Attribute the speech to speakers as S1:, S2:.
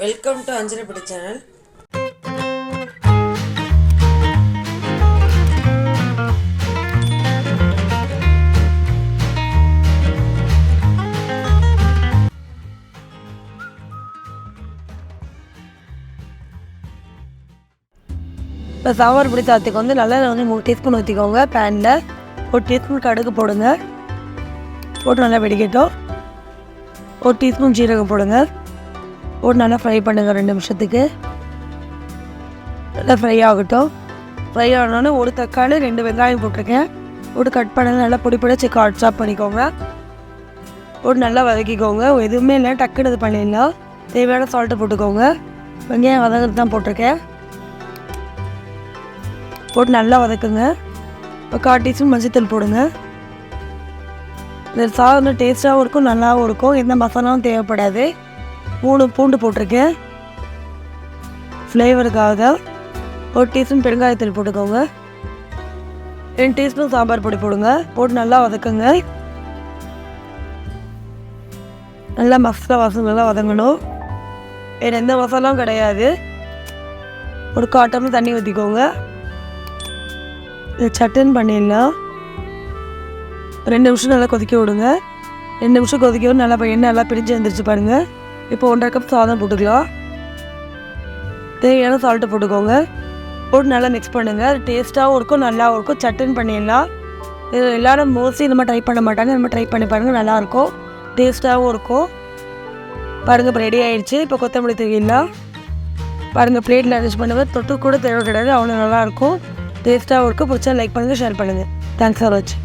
S1: Welcome to அஞ்சலிப்படி channel.
S2: இப்போ சாம்பார் பிடி சாத்துக்கு நல்லெண்ணெய் 3 டீஸ்பூன் ஊற்றிக்கோங்க. பேனில் 1 டீஸ்பூன் கடுகு போடுங்க. போட்டு நல்லா வெடிக்கட்டும். 1 டீஸ்பூன் ஜீரகம் போடுங்க. போட்டு நல்லா ஃப்ரை பண்ணுங்கள் 2 நிமிஷத்துக்கு. நல்லா ஃப்ரை ஆகட்டும். ஃப்ரை ஆனோடனே 1 தக்காளி 2 வெங்காயம் போட்டிருக்கேன். போட்டு கட் பண்ண நல்லா பொடி பொடிச்சு சாப் பண்ணிக்கோங்க. போட்டு நல்லா வதக்கிக்கோங்க. எதுவுமே இல்லை, டக்குன்னு இது பண்ணிடலாம். தேவையான சால்ட்டை போட்டுக்கோங்க. வெங்காயம் வதங்கிறது தான் போட்டிருக்கேன். போட்டு நல்லா வதக்குங்க. இப்போ 1/4 டீஸ்பூன் மஞ்சத்தூள் போடுங்க. இந்த சாதம் டேஸ்ட்டாகவும் இருக்கும், நல்லாவும் இருக்கும். எந்த மசாலாவும் தேவைப்படாது. 3 பூண்டு போட்டிருக்கேன் ஃப்ளேவருக்காக தான். 1 டீஸ்பூன் பெருங்காயத்தூள் போட்டுக்கோங்க. 2 டீஸ்பூன் சாம்பார் பொடி போடுங்க. போட்டு நல்லா வதக்குங்க. நல்லா மசாலா வாசம் நல்லா வதங்கணும். வேறு எந்த மசாலாவும் கிடையாது. ஒரு 1/4 டம்ளர் தண்ணி ஊற்றிக்கோங்க. சட்டன் பண்ணிடலாம். 2 நிமிஷம் நல்லா கொதிக்க விடுங்க. 2 நிமிஷம் கொதிக்க விட நல்லா எண்ணெய் நல்லா பிரிஞ்சு வந்துருச்சு பாருங்கள். இப்போ 1/2 கப் சாதம் போட்டுக்கலாம். தேவையான சால்ட்டு போட்டுக்கோங்க. போட்டு நல்லா மிக்ஸ் பண்ணுங்கள். டேஸ்ட்டாகவும் இருக்கும், நல்லாவும் இருக்கும். சட்டன் பண்ணிடலாம். இது எல்லோரும் மோஸ்ட்லி இந்த மாதிரி ட்ரை பண்ண மாட்டாங்க. இந்த மாதிரி ட்ரை பண்ணி பாருங்கள், நல்லாயிருக்கும், டேஸ்ட்டாகவும் இருக்கும். பாருங்கள் இப்போ ரெடி ஆகிடுச்சு. இப்போ கொத்தமல்லி தூவிடலாம். பாருங்கள் பிளேட்டில் அரேஞ்ச் பண்ணுவேன். தொட்டு கூட தேவை கிடையாது, அவ்வளோ நல்லாயிருக்கும், டேஸ்ட்டாகவும் இருக்கும். பிடிச்சா லைக் பண்ணுங்கள், ஷேர் பண்ணுங்கள். தேங்க்ஸ் ஃபார் வாட்சிங்.